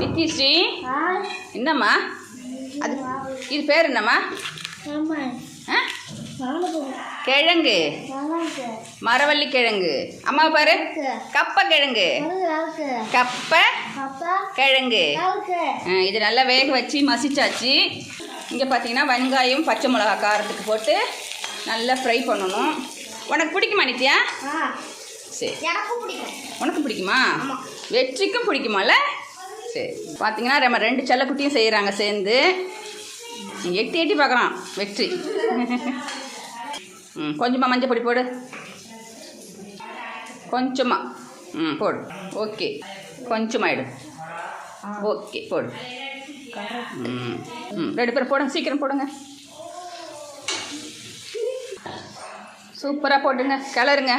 நித்யஸ்ரீ என்னம்மா அது இது பேர் என்னம்மா? கிழங்கு, மரவள்ளி கிழங்கு. அம்மா பாரு, கப்ப கிழங்கு, கப்ப கிழங்கு. இது நல்லா வேக வச்சு மசிச்சாச்சு. இங்கே பார்த்தீங்கன்னா வெங்காயம் பச்சை மிளகா காரத்துக்கு போட்டு நல்லா ஃப்ரை பண்ணணும். உனக்கு பிடிக்குமா நித்யா? சரி, உனக்கு பிடிக்குமா? வெற்றிக்கும் பிடிக்குமால? சரி, பார்த்தீங்கன்னா நம்ம 2 செல்லக்குட்டியும் செய்கிறாங்க சேர்ந்து. எட்டி எட்டி பார்க்குறான் வெற்றி. கொஞ்சமாக மஞ்சள் பொடி போடு, கொஞ்சமாக போடு. ஓகே, கொஞ்சமாகிடு. ஓகே போடு. 2 பேரும் போடுங்க, சீக்கிரம் போடுங்க. சூப்பராக போட்டுங்க, கிளறுங்க.